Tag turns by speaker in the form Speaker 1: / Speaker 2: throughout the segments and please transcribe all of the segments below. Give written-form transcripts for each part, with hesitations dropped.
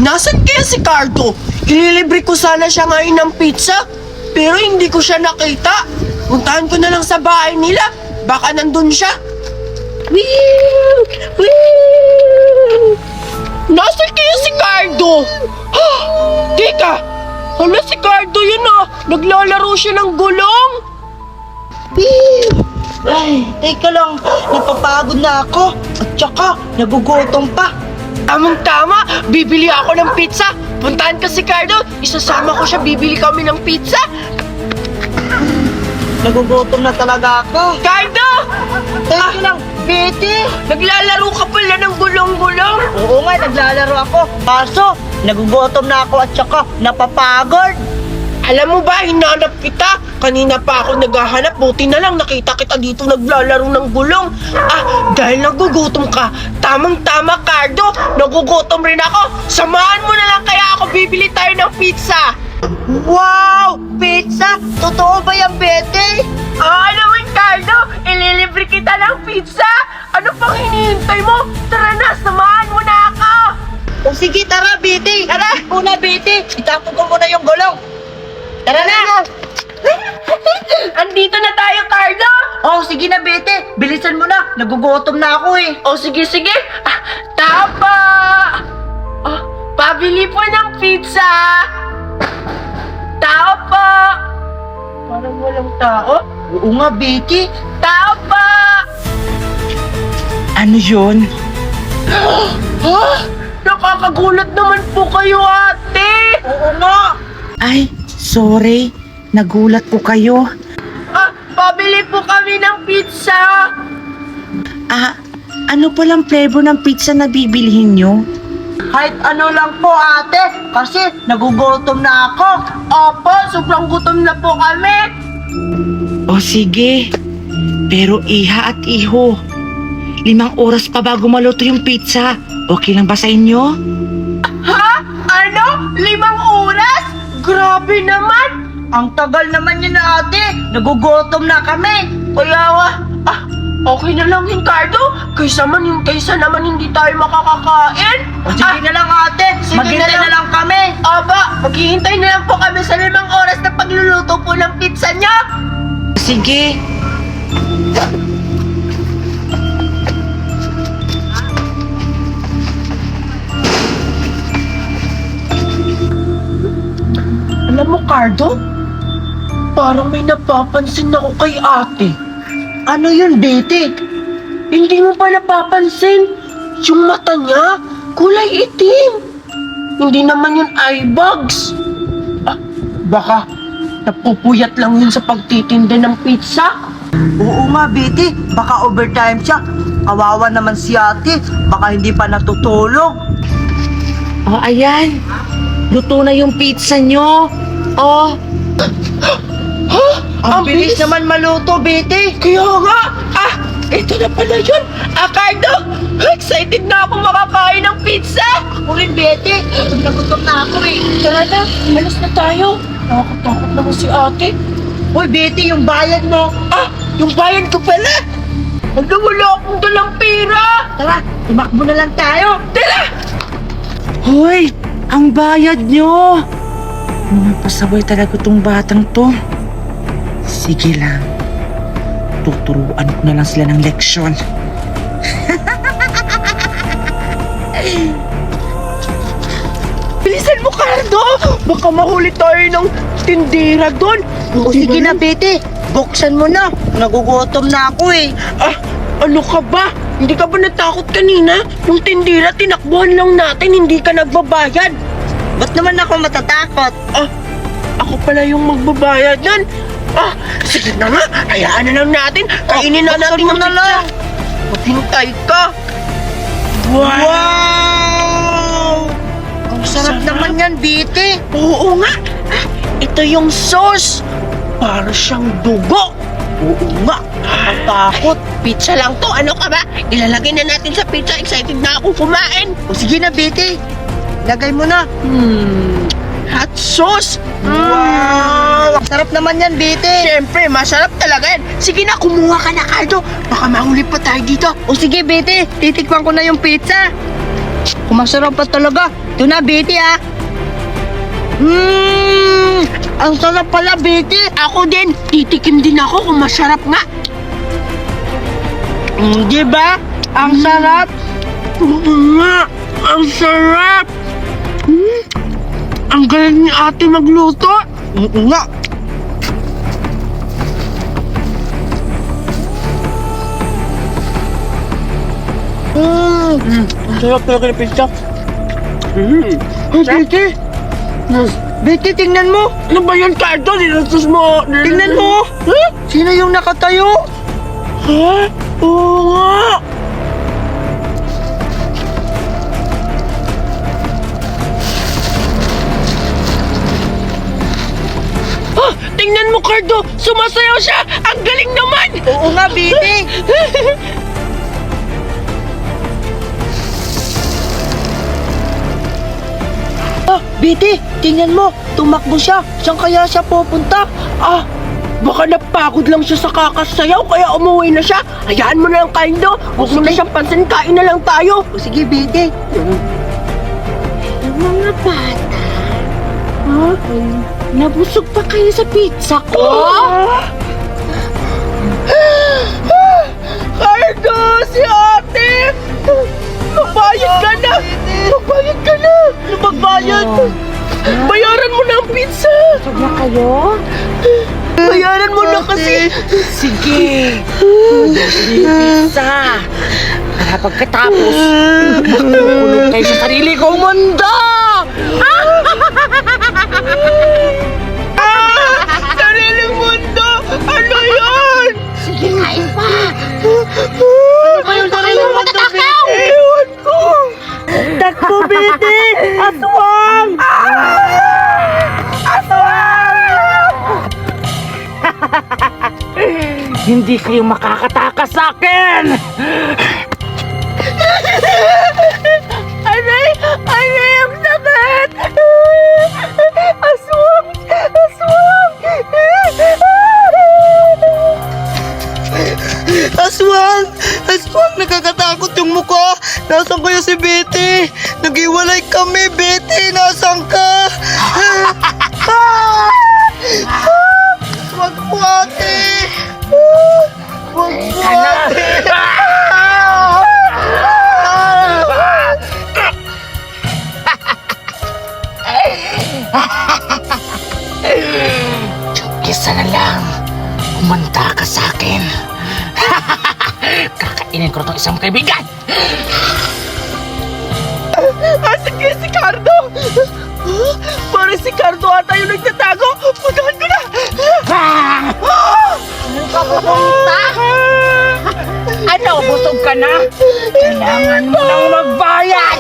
Speaker 1: Nasaan kaya si Cardo? Ililibre ko sana siya ngayon ng pizza, pero hindi ko siya nakita. Puntahan ko na lang sa bahay nila. Baka nandun siya. Wee! Wee! Nasaan kaya si Cardo? Teka! Hala, si Cardo yun ah! Naglalaro siya ng gulong!
Speaker 2: Ay, teka lang, napapagod na ako. At saka, nagugutom pa.
Speaker 1: Tamang-tama! Bibili ako ng pizza! Puntahan ka si Cardo! Isasama ko siya, bibili kami ng pizza!
Speaker 2: Nagugutom na talaga ako.
Speaker 1: Cardo!
Speaker 2: Teka lang, Betty.
Speaker 1: Naglalaro ka pala ng gulong-gulong!
Speaker 2: Oo nga, naglalaro ako. Kaso, nagugutom na ako at saka napapagod.
Speaker 1: Alam mo ba, hinanap kita. Kanina pa ako naghahanap, buti na lang nakita kita dito naglalaro ng gulong. Dahil nagugutom ka, tamang-tama Cardo, nagugutom rin ako. Samahan mo na lang kaya ako, bibili tayo ng pizza.
Speaker 2: Wow! Pizza? Totoo ba yan, Betty?
Speaker 1: Naman Cardo, ililibre kita ng pizza. Ano pang hinihintay mo? Tara na, samahan mo na ako.
Speaker 2: O sige, tara, Betty. Tara, una, Betty. Itapon ko muna yung gulong. Tara na!
Speaker 1: Andito na tayo, Cardo.
Speaker 2: Oh, sige na, Betty. Bilisan mo na. Nagugutom na ako eh.
Speaker 1: Sige. Tapa! Pabili po ng pizza. Tao po. Parang walang tao.
Speaker 2: Oo nga, Betty.
Speaker 1: Tao po.
Speaker 3: Ano yun?
Speaker 1: Nakakagulat naman po kayo, ate.
Speaker 2: Oo nga.
Speaker 3: Ay, sorry. Nagulat po kayo.
Speaker 1: Pabili po kami ng pizza.
Speaker 3: Ano palang flavor ng pizza na bibilhin nyo?
Speaker 2: Kahit ano lang po, ate. Kasi nagugutom na ako.
Speaker 1: Opo, sobrang gutom na po kami.
Speaker 3: O sige. Pero iha at iho, 5 oras pa bago maluto yung pizza. Okay lang ba sa inyo?
Speaker 1: Ha? Ano? 5 oras? Grabe naman.
Speaker 2: Ang tagal naman yun, ate. Nagugutom na kami.
Speaker 1: Kaya okay na lang yun, Cardo. Kaysa naman hindi tayo makakakain.
Speaker 2: O sige na lang, ate.
Speaker 1: Sige
Speaker 2: Maghintay
Speaker 1: na lang.
Speaker 2: na lang kami.
Speaker 1: Maghihintay na lang po kami sa 5 oras na pagluluto po ng pizza niya.
Speaker 3: Sige.
Speaker 1: Alam mo, Cardo, parang may napapansin ako kay ate.
Speaker 2: Ano yun, Betty?
Speaker 1: Hindi mo pa napapansin? Yung mata niya, kulay itim. Hindi naman yun eye bags. Baka napupuyat lang yun sa pagtitinda ng pizza.
Speaker 2: Oo nga, Betty. Baka overtime siya. Kawawa naman si ate. Baka hindi pa natutulog.
Speaker 3: O, ayan. Luto na yung pizza nyo. O,
Speaker 2: Ang bilis naman maluto, Betty.
Speaker 1: Kaya nga, ito na pala yun. Cardo, excited na ako makakain ng pizza.
Speaker 2: Ako rin, Betty. Nagutom na ako eh.
Speaker 1: Tara na, alas na tayo. Nakakatakot naman si ate.
Speaker 2: Uy, Betty, yung bayad mo.
Speaker 1: Yung bayan ko pala. Wala akong dalang pera.
Speaker 2: Tara, tumakbo na lang tayo.
Speaker 1: Tara!
Speaker 3: hoy, ang bayad nyo. Mga pasaway talaga tong batang to. Sige lang. Tuturuan ko na lang sila ng leksyon.
Speaker 1: Bilisan mo, Cardo. Baka mahuli tayo ng tindera doon.
Speaker 2: O sige na, Betty. Buksan mo na. Nagugutom na ako eh.
Speaker 1: Ano ka ba? Hindi ka ba natakot kanina? Yung tindera, tinakbuhan lang natin, hindi ka nagbabayad.
Speaker 2: Ba't naman ako matatakot?
Speaker 1: Ako pala yung magbabayad nun. Sige na nga, hayaan na lang natin. Kainin na natin
Speaker 2: mo
Speaker 1: yung
Speaker 2: na
Speaker 1: pizza.
Speaker 2: lang.
Speaker 1: Maghintay ka.
Speaker 2: Wow! Ang sarap naman yan, Betty.
Speaker 1: Oo nga. Ito yung sauce. Para siyang dugo.
Speaker 2: Oo nga. Nakakatakot.
Speaker 1: Pizza lang to. Ano ka ba? Ilalagay na natin sa pizza. Excited na akong kumain.
Speaker 2: O sige na, Betty. Lagay mo na.
Speaker 1: Hot sauce.
Speaker 2: Wow! Ang sarap naman yan, Betty.
Speaker 1: Siyempre, masarap talaga yan. Sige na, kumuha ka na, Cardo. Baka mahuli pa tayo dito.
Speaker 2: O sige, Betty. Titikman ko na yung pizza. Kung masarap pa talaga. Ito na, Betty, ah. Ang sarap pala, Betty.
Speaker 1: Ako din, titikim din ako kung masarap nga.
Speaker 2: Di ba? Ang sarap.
Speaker 1: Oo nga, ang sarap. Ang galing ni ate magluto.
Speaker 2: Oo nga. Ang sarap talaga ng pizza. Betty! Betty, tingnan mo!
Speaker 1: Ano ba yan, Cardo? Nilatos mo.
Speaker 2: Tingnan mo! Sino yung nakatayo?
Speaker 1: Ha? Oo nga. Ah, tingnan mo, Cardo! Sumasayaw siya! Ang galing naman!
Speaker 2: Oo nga, Betty! Betty, tingnan mo! Tumakbo siya! Saan kaya siya pupunta?
Speaker 1: Ah, baka napagod lang siya sa kakasayaw kaya umuwi na siya. Hayaan mo na lang, Cardo. Huwag mo na siyang pansin, kain na lang tayo.
Speaker 2: O sige, Betty.
Speaker 4: Yung mga bata, nabusog pa kayo sa pizza ko?
Speaker 1: Cardo, si ate! Magbayad ka na! Magbayad ka na! Magbayad! Bayaran mo na ang pizza!
Speaker 4: Busog na kayo?
Speaker 1: Bayaran mo na kasi!
Speaker 3: Sige! Pizza! Para pagkatapos, makulong kayo sa sarili kong mundo!
Speaker 1: Sariling mundo! Ano yun?
Speaker 4: Sige, kain pa!
Speaker 1: Ano ba yung sariling mundo, Betty? Ewan ko!
Speaker 2: Takbo, Betty! Aswang!
Speaker 3: Hindi kayo makakatakas sa akin!
Speaker 1: Aray! Aray! Ang sakit! Aswang! Aswang!
Speaker 2: Aswang! Aswang! Nakakatakot yung mukha! Nasaan kaya si Betty? Nag-iwalay kami, Betty! Nasaan ka? Wag po, ate! Wag po, ate!
Speaker 3: Isa na lang, umanta ka sa akin. Kakainin ko itong isang kaibigan.
Speaker 1: Sige, si Cardo! Parang si Cardo ata yung nagtatago! Puntahan ko na!
Speaker 3: Ano, busog ka na? Kailangan mo lang magbayad!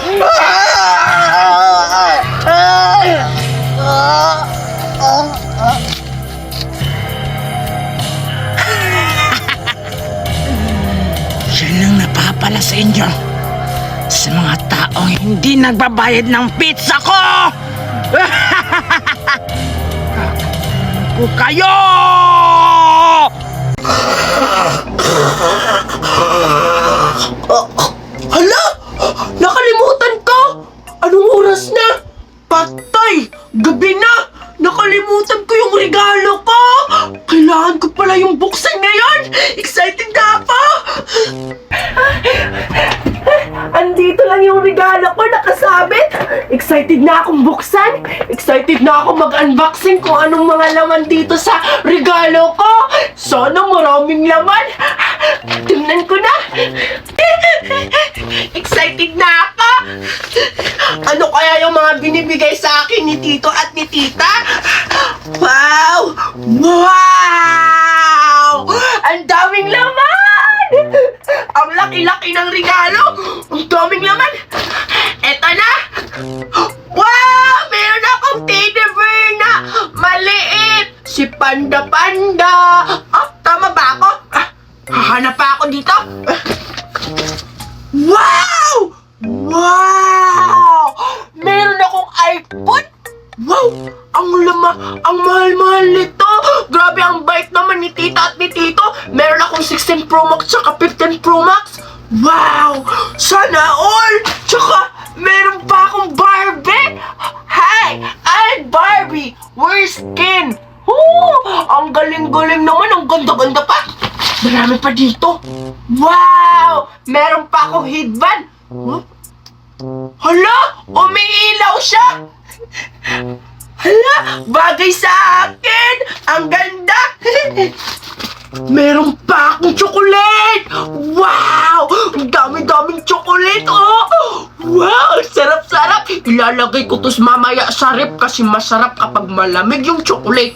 Speaker 3: Yan ang napapala sa inyo sa mga taong hindi nagbabayad ng pizza ko! Kakainin ko kayo!
Speaker 1: Hala! Nakalimutan ko! Anong oras na? Patay! Gabi na! Nakalimutan ko yung regalo ko! Kailangan ko pala yung buksan ngayon! Excited na ako! Andito lang yung regalo ko nakasabit! Excited na akong buksan! Excited na ako mag-unboxing kung anong mga laman dito sa regalo ko! Sana maraming laman! Tingnan ko na! Excited na ako! Ano kaya yung mga binibigay sa akin ni Tito at ni Tita? Wow! Wow! Ang daming laman! Ang laki-laki ng regalo! Ang daming laman! Eto na! Wow! Meron akong teddy bear na maliit! Si Panda Panda! Ah, tama ba ako? Ah, hahanap pa ako dito? Wow! Wow! Meron akong iPhone? Wow! Ang mahal-mahal nito! Grabe, ang bait naman ni Tita at ni Tito! Meron akong 16 Pro Max tsaka 15 Pro Max! Wow! Sana all! Tsaka, Meron pa akong Barbie! Hi! I'm Barbie! Where's Ken? Ang galing-galing naman, ang ganda-ganda pa! Marami pa dito! Wow! Meron pa akong headband! Hala! Umiilaw siya! Hala! Bagay sa akin! Ang ganda! Meron pa akong chocolate! Wow! Ang dami-daming chocolate, oh! Wow! Ang sarap-sarap! Ilalagay ko to mamaya sa rep kasi masarap kapag malamig yung chocolate.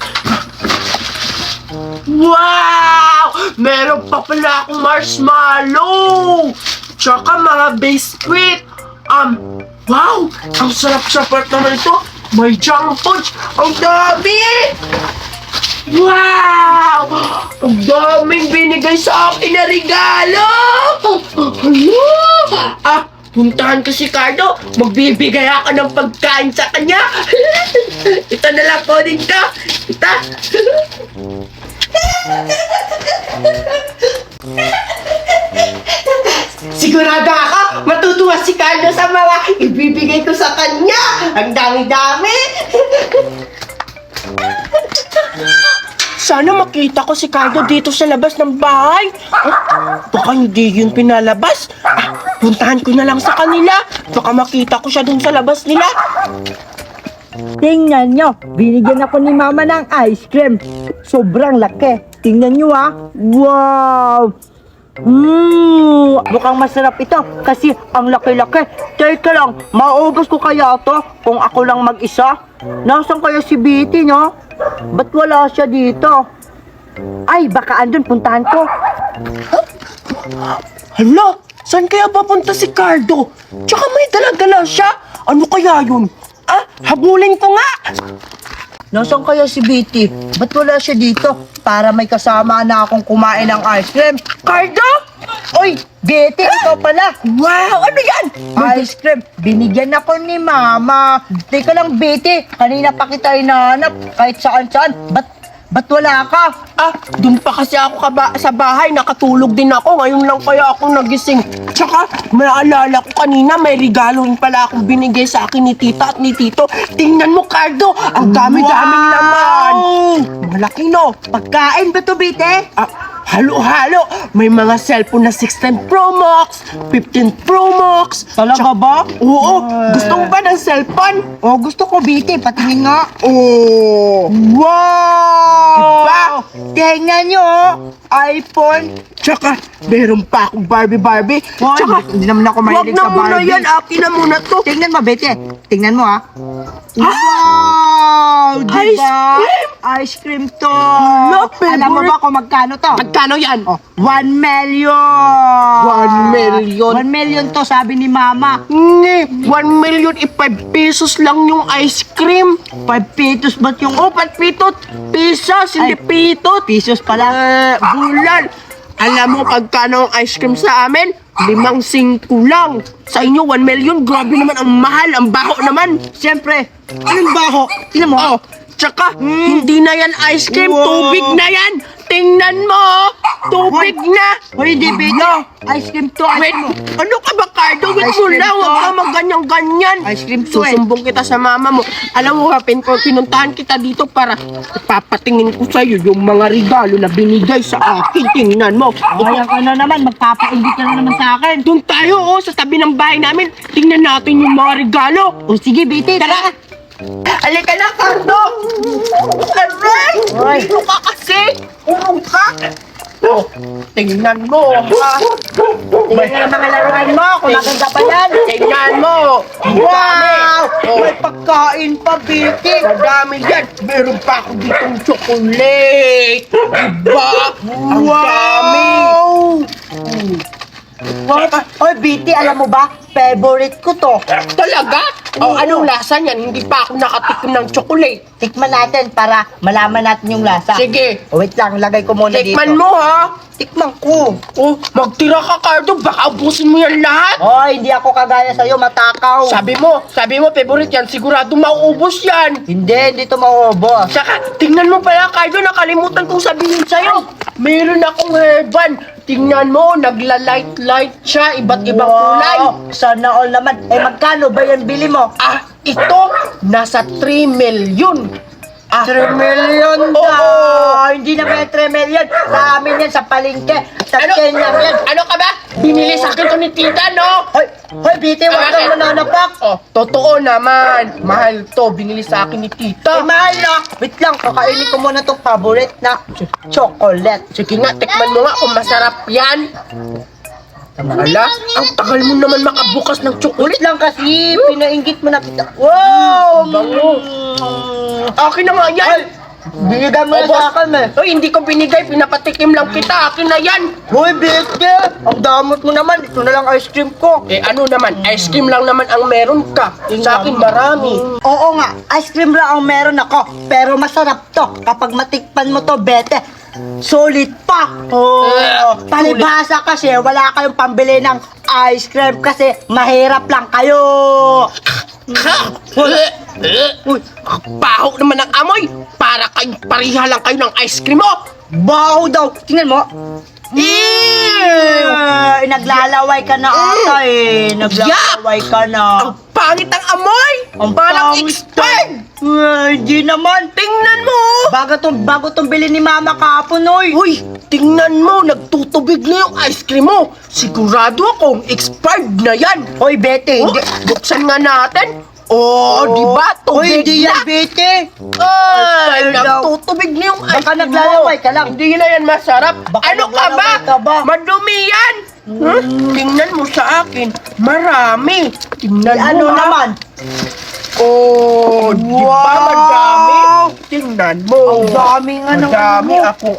Speaker 1: Wow! Meron pa pala akong marshmallow! Tsaka mga biscuit! Wow! Ang sarap-sarap naman ito! May junk foods! Ang dami! Wow! Ang daming binigay sa akin na regalo! Puntahan ko si Cardo. Magbibigay ako ng pagkain sa kanya. Ito na lang po dito. Ito. Sigurado ako, matutuwa si Cardo sa mga ibibigay ko sa kanya. Ang dami-dami. Sana makita ko si Cardo dito sa labas ng bahay. Baka hindi yun pinalabas. Puntahan ko na lang sa kanila. Baka makita ko siya dun sa labas nila.
Speaker 2: Tingnan nyo, binigyan ako ni Mama ng ice cream. Sobrang laki. Tingnan nyo Wow! Mukhang masarap ito kasi ang laki-laki. Teka lang, maubos ko kaya ito kung ako lang mag-isa? Nasaan kaya si Betty, no? Ba't wala siya dito? Ay, baka andun, puntahan ko.
Speaker 1: Hala, saan kaya papunta si Cardo? Tsaka may dala-dala siya. Ano kaya yun? Habulin ko nga.
Speaker 2: Nasaan kaya si Betty? Ba't wala siya dito? Para may kasama na akong kumain ng ice cream.
Speaker 1: Cardo?
Speaker 2: Oy, Betty, ikaw pala.
Speaker 1: Wow, ano yan?
Speaker 2: Ice cream, binigyan ako ni Mama. Teka lang, Betty, kanina pa kita hinahanap kahit saan-saan. Ba't wala ka?
Speaker 1: Dun pa kasi ako sa bahay, nakatulog din ako. Ngayon lang kaya ako nagising. Tsaka, naalala ko kanina, may regalo rin pala akong binigay sa akin ni tita at ni tito. Tingnan mo, Cardo, ang dami-daming laman. Malaki, no?
Speaker 2: Pagkain ba to, Betty?
Speaker 1: Halo-halo. May mga cellphone na 16 Pro Max, 15 Pro Max.
Speaker 2: Talaga ba?
Speaker 1: Oo. Gusto mo ba ng cellphone?
Speaker 2: Oh, gusto ko, Betty. Patingin nga.
Speaker 1: Oh.
Speaker 2: Wow!
Speaker 1: Diba?
Speaker 2: Tingnan nyo, iPhone.
Speaker 1: Tsaka, meron pa akong Barbie.
Speaker 2: Hoy,
Speaker 1: Tsaka,
Speaker 2: hindi naman ako
Speaker 1: wag
Speaker 2: mahilig
Speaker 1: na
Speaker 2: sa
Speaker 1: muna
Speaker 2: Barbie.
Speaker 1: yan. Akin na muna to.
Speaker 2: Tingnan mo, Betty. Tingnan mo, Wow!
Speaker 1: Ice
Speaker 2: Diba?
Speaker 1: cream?
Speaker 2: Ice cream to.
Speaker 1: favorite.
Speaker 2: Alam mo ba kung magkano to?
Speaker 1: Magkano yan?
Speaker 2: Oh, 1 million!
Speaker 1: 1 million.
Speaker 2: 1 million to, sabi ni Mama.
Speaker 1: 1 million, 5 pesos lang yung ice cream.
Speaker 2: 5 pesos ba't yung...
Speaker 1: Oh, 5 pesos, hindi
Speaker 2: Ay.
Speaker 1: pitot.
Speaker 2: Pesos pala.
Speaker 1: Bulan. Alam mo pagkano ang ice cream sa amin? 5 lang. Sa inyo, 1 million. Grabe naman, ang mahal, ang baho naman.
Speaker 2: Siyempre, anong baho? Tingnan mo.
Speaker 1: Oh, tsaka, hindi na yan ice cream,
Speaker 2: Wow.
Speaker 1: tubig na yan. Tingnan mo, tubig na.
Speaker 2: Hoy, hindi, Betty. Ice cream to, ice
Speaker 1: Wait,
Speaker 2: cream.
Speaker 1: ano ka ba, Cardo? Wait
Speaker 2: Ice
Speaker 1: mo
Speaker 2: cream
Speaker 1: lang,
Speaker 2: to.
Speaker 1: huwag ka magganyan-ganyan.
Speaker 2: Ice cream to,
Speaker 1: Susumbong kita sa mama mo. Alam mo, pinuntahan kita dito para ipapatingin ko sa'yo yung mga regalo na binigay sa akin. Tingnan mo.
Speaker 2: Kaya ka na naman, magpapainggit ka na naman sa akin.
Speaker 1: Doon tayo, sa tabi ng bahay namin. Tingnan natin yung mga regalo.
Speaker 2: O sige, Betty, tara.
Speaker 1: Halika na, Cardo! Aray!
Speaker 2: Hoy.
Speaker 1: Dito ka kasi! Urong ka! Oh, tingnan mo, ha?
Speaker 2: Tingnan ang mga laruan mo, kung maganda pa yan.
Speaker 1: Tingnan mo!
Speaker 2: Wow!
Speaker 1: Oh.
Speaker 2: May pagkain pa, Betty.
Speaker 1: Madami yan! Meron pa ako ditong chocolate! Diba? Ang dami!
Speaker 2: Oy, Betty, alam mo ba? Favorite ko to.
Speaker 1: Talaga? O, anong lasa niyan? Hindi pa ako nakatikim ng chocolate.
Speaker 2: Tikman natin para malaman natin yung lasa.
Speaker 1: Sige,
Speaker 2: O, wait lang, lagay ko muna dito.
Speaker 1: tikman mo, ha?
Speaker 2: Tikman ko.
Speaker 1: Oh, magtira ka, Cardo. Baka ubusin mo yan lahat.
Speaker 2: Hoy, hindi ako kagaya sa'yo, matakaw.
Speaker 1: Sabi mo, favorite yan. Sigurado mauubos yan.
Speaker 2: Hindi to maubos.
Speaker 1: Saka, tingnan mo pala, Cardo, nakalimutan kong sabihin sa'yo. Meron akong hairband. tingnan mo, nagla-light-light siya, iba't ibang kulay.
Speaker 2: Sana all naman. Eh, magkano ba yan bili mo?
Speaker 1: Ito, nasa 3 million.
Speaker 2: 3 million
Speaker 1: Oo.
Speaker 2: daw. Hindi na ba 3 million? Sa amin yan, sa palengke. Sa Kenya yan.
Speaker 1: Ano ka ba? Binili sa akin to ni tita, no?
Speaker 2: Hoy, Biti, huwag kang mananapak.
Speaker 1: Totoo naman. Mahal to, binili sa akin ni tita.
Speaker 2: Mahal na. Wait lang, kakainin ko muna itong favorite na chocolate.
Speaker 1: Sige nga, tikman mo nga kung masarap yan. Ala, ang tagal mo naman makabukas ng
Speaker 2: Ulit
Speaker 1: chocolate.
Speaker 2: lang kasi, pinainggit mo na kita. Wow!
Speaker 1: Bango. Akin na nga yan.
Speaker 2: Binigay mo na sa akin eh.
Speaker 1: Hoy, hindi ko binigay, pinapatikim lang kita. Akin na yan.
Speaker 2: Hoy, Biti! Ang damot mo naman. Ito na lang ice cream ko.
Speaker 1: Ano naman, ice cream lang naman ang meron ka. Sa akin marami.
Speaker 2: Oo nga, ice cream lang ang meron ako. Pero masarap to. Kapag matikpan mo to, Bete, solid pa. Palibhasa kasi, wala kayong pambili ng ice cream kasi mahirap lang kayo.
Speaker 1: Uy, baho naman ang amoy. Para kayong pariha lang kayo ng ice cream mo.
Speaker 2: Baho daw. Tingnan mo. Naglalaway ka na ata eh. Naglalaway ka na.
Speaker 1: Ang pangit ang amoy.
Speaker 2: Ang
Speaker 1: Parang
Speaker 2: pangit
Speaker 1: expired.
Speaker 2: Hindi naman.
Speaker 1: Tingnan mo.
Speaker 2: Bago tong bili ni Mama kahapon, oy.
Speaker 1: Uy, tingnan mo. Nagtutubig na yung ice cream mo. Sigurado akong expired na yan.
Speaker 2: Hoy, Bete, hindi.
Speaker 1: Buksan nga natin. di ba?
Speaker 2: Hoy,
Speaker 1: Tubig
Speaker 2: hindi
Speaker 1: na.
Speaker 2: yan, Bete.
Speaker 1: Ay,
Speaker 2: Expired daw.
Speaker 1: nagtutubig na yung ice
Speaker 2: Baka
Speaker 1: cream
Speaker 2: naglalaway
Speaker 1: mo.
Speaker 2: ka lang.
Speaker 1: Hindi na yan masarap.
Speaker 2: Baka
Speaker 1: Ano ka ba?
Speaker 2: naglalaway ka ba?
Speaker 1: Madumi yan. Tingnan mo sa akin. Marami. Tingnan mo.
Speaker 2: Ano
Speaker 1: ha?
Speaker 2: naman?
Speaker 1: Di ba
Speaker 2: Wow!
Speaker 1: madami? Tingnan mo.
Speaker 2: Ang daming ano.
Speaker 1: Madami akong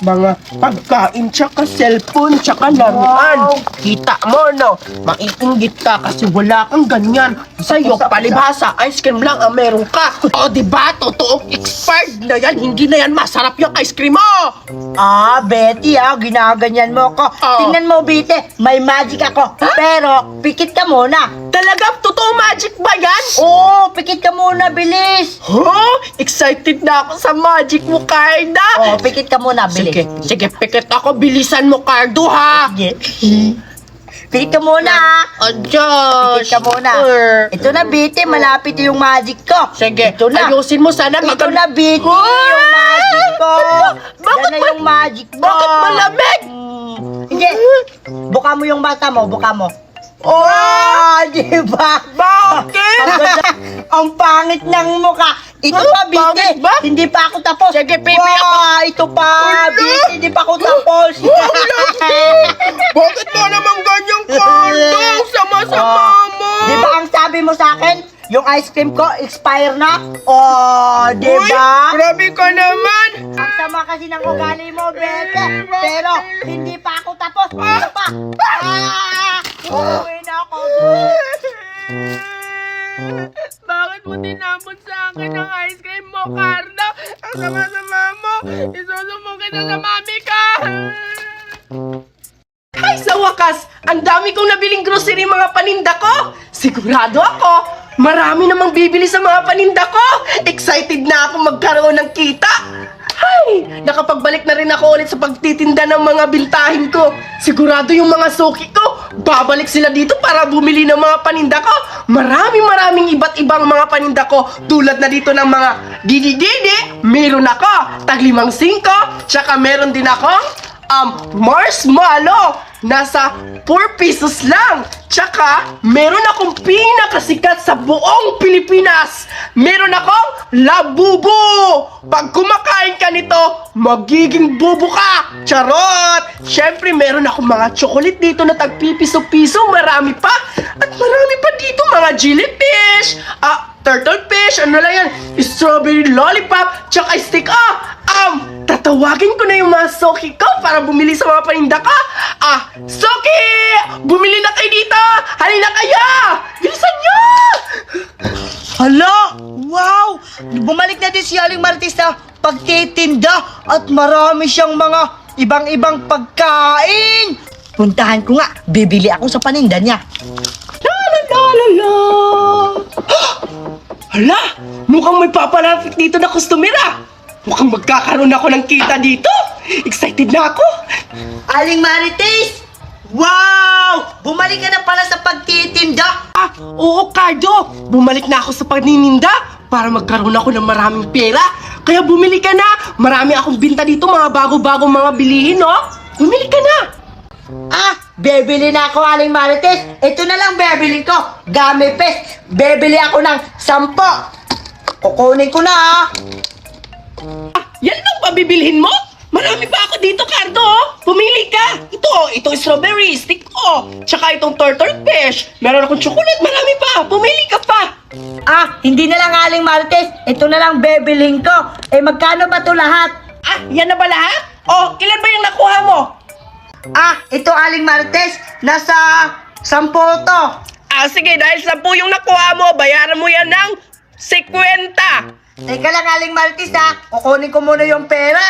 Speaker 1: mga pagkain, tsaka cellphone, tsaka laruan. Kita mo, no? Maiinggit ka kasi wala kang ganyan. Sa'yo, palibhasa, ice cream lang ang meron ka. Di ba? Totoong expired na yan. Hindi na yan masarap yung ice cream mo.
Speaker 2: Betty, ginaganyan mo ko.
Speaker 1: Oo.
Speaker 2: Tingnan mo, Bete, may magic ako. Pero, pikit ka muna.
Speaker 1: Talaga? Totoo magic ba yan?
Speaker 2: Oo, pikit ka muna, bilis.
Speaker 1: Excited na ako sa magic mo, Carda.
Speaker 2: Oo, pikit ka muna, bilis.
Speaker 1: Sige, pikit ako. Bilisan mo, Cardo, ha?
Speaker 2: Sige. Pikit ka muna, ha?
Speaker 1: Diyos.
Speaker 2: Pikit ka muna. Ito na, Bete, malapit yung magic ko.
Speaker 1: Sige,
Speaker 2: Ito na.
Speaker 1: ayusin mo sana.
Speaker 2: Ito na, Bete,
Speaker 1: Hoy!
Speaker 2: yung magic ko.
Speaker 1: Bakit
Speaker 2: Yan na yung magic mo.
Speaker 1: Bakit malamig?
Speaker 2: Hindi. Buka mo yung mata mo, buka mo. Di ba?
Speaker 1: Bakit?
Speaker 2: Ang ganda, ang pangit ng mukha. Ito pa, Bite.
Speaker 1: Pangit ba?
Speaker 2: Hindi pa ako tapos.
Speaker 1: Sige, baby,
Speaker 2: Ito pa, Bite. Hindi pa ako tapos.
Speaker 1: Bakit mo naman ganyang Cardo? Sama-sama mo.
Speaker 2: Di ba ang sabi mo sa akin? Yung ice cream ko, expire na? Di
Speaker 1: Uy,
Speaker 2: ba?
Speaker 1: grabe ka naman.
Speaker 2: Ang sama kasi ng ugali mo, Bete. Pero, hindi pa ako tapos. Ito pa. Uuwi na ako.
Speaker 1: Bakit mo tinapon sa akin ang ice cream mo, Cardo? Ang sama-sama mo. Isusumbong kita sa mami ka. Ay, sa wakas, ang dami kong nabiling grocery mga paninda ko. Sigurado ako, marami namang bibili sa mga paninda ko. Excited na ako magkaroon ng kita. Ay, nakapagbalik na rin ako ulit sa pagtitinda ng mga bintahin ko. Sigurado yung mga suki ko, babalik sila dito para bumili ng mga paninda ko. Maraming iba't ibang mga paninda ko. Tulad na dito ng mga gigi-gigi, meron ako. Tag 5-5, tsaka meron din akong marshmallow. Nasa 4 pesos lang. Tsaka, meron akong pinakasikat sa buong Pilipinas. Meron akong labubu. Pag kumakain ka nito, magiging bubo ka. Charot! Siyempre, meron akong mga chocolate dito na tagpipiso-piso. Marami pa. At marami pa dito mga jellyfish. Turtle fish, ano lang yan? Strawberry lollipop, tsaka stick. Tatawagin ko na yung mga soki ko para bumili sa mga paninda ko. Soki! Bumili na kayo dito! Halina kayo! Bilisan nyo!
Speaker 2: Hala! Wow! Bumalik na din si Aling Martis na pagtitinda at marami siyang mga ibang-ibang pagkain. Puntahan ko nga, bibili ako sa paninda niya.
Speaker 1: La! Hala! Mukhang may papalapit dito na customer. Mukhang magkakaroon ako ng kita dito. Excited na ako!
Speaker 2: Aling Marites! Wow! Bumalik ka na pala sa pagtitinda!
Speaker 1: Ah, oo, Cardo! Bumalik na ako sa pagnininda para magkaroon ako ng maraming pera. Kaya bumili ka na! Marami akong binta dito, mga bago-bagong mga bilihin, no? Bumili ka na!
Speaker 2: Bebili na ako, Aling Marites. Ito na lang bebili ko. Gummy Pes. Bebili ako ng 10. Kukunin ko na, ha?
Speaker 1: Yan lang pabibilhin mo? Marami pa ako dito, Cardo! Pumili ka! Ito strawberry stick ko. Tsaka itong turtle fish. Meron akong chocolate, marami pa. Pumili ka pa.
Speaker 2: Hindi na lang, Aling Marites. Ito na lang bebilhin ko. Magkano ba to lahat?
Speaker 1: Yan na ba lahat? Ilan ba yung nakuha mo?
Speaker 2: Ito, Aling Marites. Nasa 10 to.
Speaker 1: Sige, dahil 10 yung nakuha mo, bayaran mo yan ng 50.
Speaker 2: Teka lang, Aling Marites, ha? Kukunin ko muna yung pera.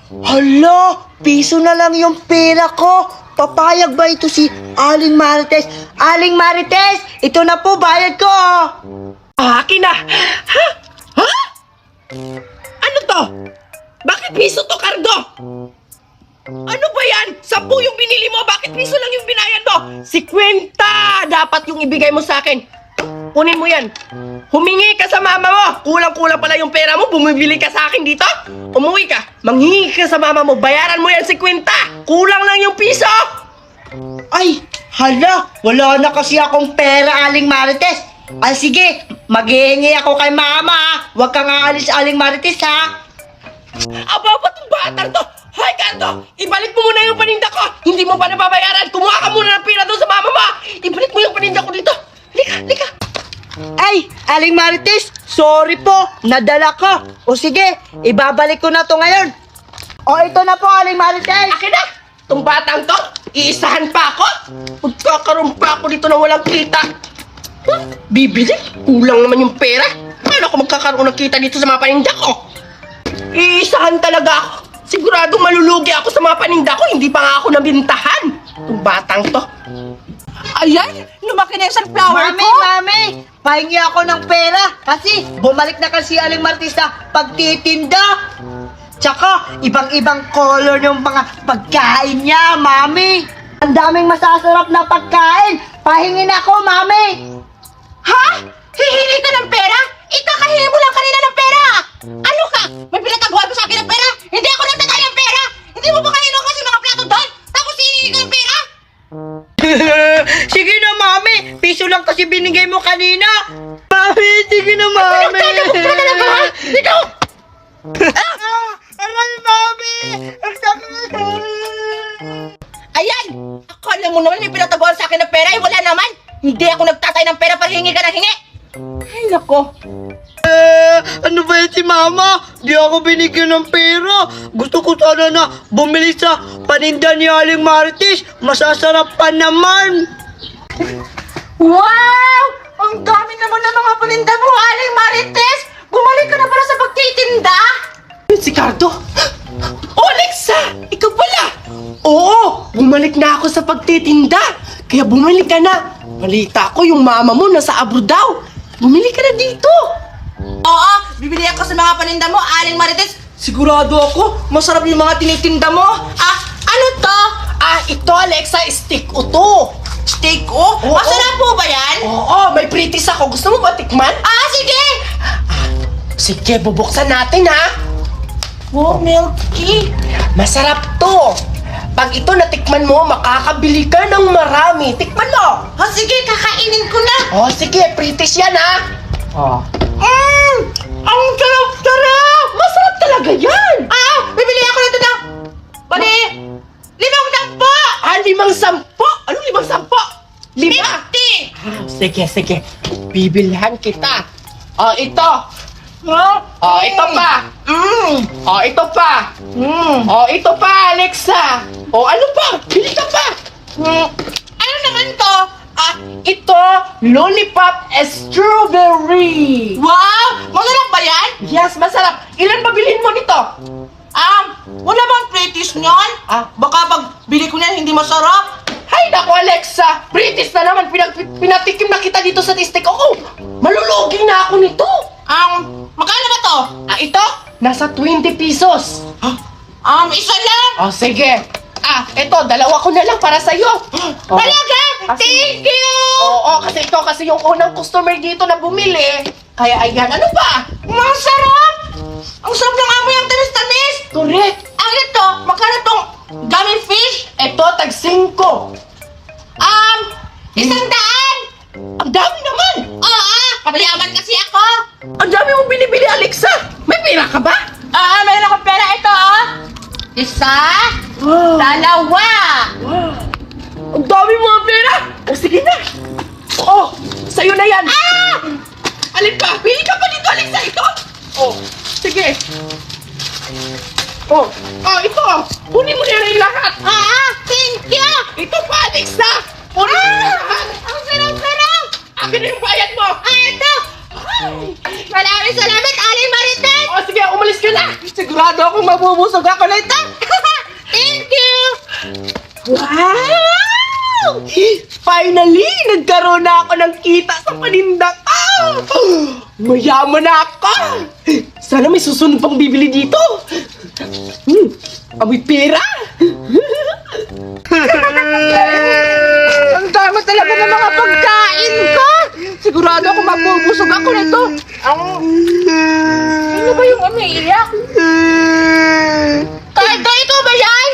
Speaker 2: Hala, piso na lang yung pera ko. Papayag ba ito si Aling Marites? Aling Marites, ito na po, bayad ko.
Speaker 1: Akin na. Ha? Ano to? Bakit piso to, Cardo? Ano ba yan? 10 yung binili mo, bakit piso lang yung binayad mo? 50! Dapat yung ibigay mo sa akin. Kunin mo yan. Humingi ka sa mama mo. Kulang-kulang pala yung pera mo. Bumibili ka sa akin dito. Umuwi ka. Manghingi ka sa mama mo. Bayaran mo yan 50. Kulang lang yung piso.
Speaker 2: Ay, hala, wala na kasi akong pera, Aling Marites. Sige, maghihingi ako kay mama, ha? Huwag kang aalis, Aling Marites, ha?
Speaker 1: Aba, ba't yung batang to? Hoy, Cardo! Ibalik mo muna yung paninda ko! Hindi mo pa nababayaran! Kumuha ka muna ng pera doon sa mama mo! Ibalik mo yung paninda ko dito! Lika!
Speaker 2: Ay, Aling Marites, sorry po, nadala ko. O sige, ibabalik ko na to ngayon. Ito na po, Aling Marites.
Speaker 1: Akin na! Itong batang to, iisahan pa ako! Magkakaroon pa ako dito na walang kita! Bibili? Kulang naman yung pera! Paano ako magkakaroon ng kita dito sa mga paninda ko? Iisahan talaga ako! Siguradong malulugi ako sa mga paninda ko, hindi pa nga ako nabintahan! Itong batang to! Ayan! Lumaki na yung sunflower ko!
Speaker 2: Mami, pahingi ako ng pera kasi bumalik na kasi Aling Marites sa pagtitinda. Tsaka, ibang-ibang color yung mga pagkain niya, Mami. Ang daming masasarap na pagkain. Pahingi na ako, Mami.
Speaker 4: Ha? Hihingi ka ng pera? Ikakahingi mo lang kanina ng pera! Ano ka? May pinataguan mo sa akin ng pera? Hindi ako nagtatay ng pera! Hindi mo ba kanino kasi mga plato doon? Tapos hihingi ka ng pera?
Speaker 2: Sige na, Mami. Piso lang kasi binigay mo kanina. Mami, sige na, Mami.
Speaker 4: Talaga ha? Ikaw!
Speaker 2: Aray, Mami. Ang sakit.
Speaker 4: Ayan! Akala mo naman may pinataguan sa akin ng pera? Wala naman! Hindi ako nagtatay ng pera para hingi ka ng hingi! Ay, nako!
Speaker 2: Ano ba yan si Mama? Di ako binigyan ng pera. Gusto ko sana na bumili sa paninda ni Aling Marites. Masasarap pa naman.
Speaker 4: Wow! Ang dami naman ng mga paninda mo, Aling Marites! Bumalik ka na para sa pagtitinda?
Speaker 1: Si Cardo! Alexa! Ikaw pala! Oo! Bumalik na ako sa pagtitinda! Kaya bumalik ka na! Balita ko yung mama mo nasa abroad daw! Bumili ka na dito!
Speaker 4: Oo! Bibili ako sa mga paninda mo, Aling Marites!
Speaker 1: Sigurado ako, masarap yung mga tinitinda mo!
Speaker 4: Ano to?
Speaker 1: Ito Alexa, steak o to!
Speaker 4: Steak o?
Speaker 1: Oo.
Speaker 4: Masarap po ba yan?
Speaker 1: Oo, may pritis ako. Gusto mo ba tikman?
Speaker 4: Sige!
Speaker 1: Sige, bubuksan natin ha! Wow, milky! Masarap to! Pag ito natikman mo, makakabili ka ng marami. Tikman mo!
Speaker 4: Sige, kakainin ko na!
Speaker 1: Sige, pritis yan ha! Ang sarap-sarap! Masarap talaga yan!
Speaker 4: Bibili ako nito ng... Pwede...
Speaker 1: 5-10! Anong 5-10? 5!
Speaker 4: 50!
Speaker 1: Sige. Bibilhan kita. Ito. Ito pa. Ito pa. Ito pa, Alexa. Ano pa? Bili ka pa.
Speaker 4: Ano naman to?
Speaker 1: Ito, lollipop strawberry.
Speaker 4: Wow! Masarap ba yan?
Speaker 1: Yes, masarap. Ilan ba bilhin mo nito?
Speaker 4: Wala bang pretis niyan? Baka pag bili ko niyan hindi masarap.
Speaker 1: Hay naku, Alexa. British na naman. Pinatikim na kita dito sa tistik. Malulugi na ako nito.
Speaker 4: Magkano ba to?
Speaker 1: Ito, nasa 20 pesos.
Speaker 4: Isa lang.
Speaker 1: Sige. Ito, dalawa ko na lang para sa'yo.
Speaker 4: Talaga?
Speaker 1: Kasi-
Speaker 4: Thank you!
Speaker 1: Oo, kasi yung unang customer dito na bumili. Kaya ayan, ano ba?
Speaker 4: Ang sarap! Ang sarap ng amoy ang tamis-tamis!
Speaker 1: Correct.
Speaker 4: Ang ito, magkano tong gummy fish?
Speaker 1: Ito, tag-5.
Speaker 4: 100!
Speaker 1: Ang dami naman.
Speaker 4: Oo, mayaman kasi ako.
Speaker 1: Ang dami mong binibili, Alexa. May pera ka ba?
Speaker 4: Mayroon akong pera ito, Isa, dalawa.
Speaker 1: Ang dami mo ang pera. Sige na. Sa'yo na yan. Alin pa? Pili ka pa dito, Alexa. Ito. Sige. Ito. Kunin mo na yung lahat.
Speaker 4: Thank you!
Speaker 1: Ito pa, Alexa. Kunin mo na lahat.
Speaker 4: Ang sarap-sarap!
Speaker 1: Akin na yung bayad mo.
Speaker 4: Ito! Maraming salamat, Aling Marites!
Speaker 1: Sige, umalis ka na. Sigurado akong mabubusog ako nito.
Speaker 4: Thank you!
Speaker 1: Wow! Finally, nagkaroon na ako ng kita sa paninda ko. Mayaman na ako. Sana may susunod pang bibili dito. Amoy pera. Ang dami talaga ng mga pagkain ko. Sigurado ako mabubusog ako nito.
Speaker 4: Ano ba yung umiiyak? Cardo, ikaw ba yan?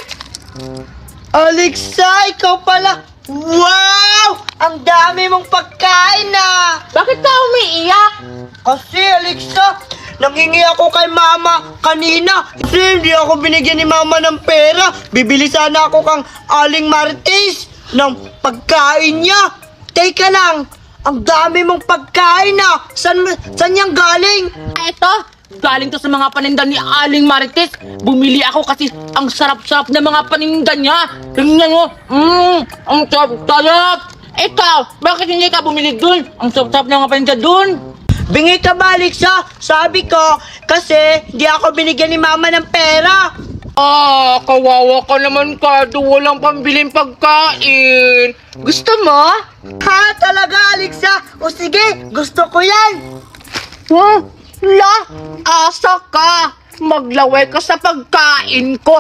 Speaker 2: Alexa, ikaw pala. Wow! Ang dami mong pagkain na.
Speaker 4: Bakit ka umiiyak?
Speaker 2: Kasi Alexa, nangingi ako kay mama kanina. Kasi hindi ako binigyan ni mama ng pera. Bibili sana ako kang Aling Marites ng pagkain niya. Teka lang, ang dami mong pagkain na. San yang galing?
Speaker 3: Ito, galing to sa mga paninda ni Aling Marites. Bumili ako kasi ang sarap-sarap na mga paninda niya. Tingnan mo, ang sarap-sarap. Ikaw, bakit hindi ka bumili dun? Ang sarap-sarap na mga paninda dun.
Speaker 2: Bingi ka ba, Alexa? Sabi ko, kasi di ako binigyan ni mama ng pera.
Speaker 3: Kawawa ka naman, Cardo. Walang pambiling pagkain. Gusto mo?
Speaker 2: Ha, talaga, Alexa? O sige, gusto ko yan.
Speaker 3: Asa ka? Maglaway ka sa pagkain ko.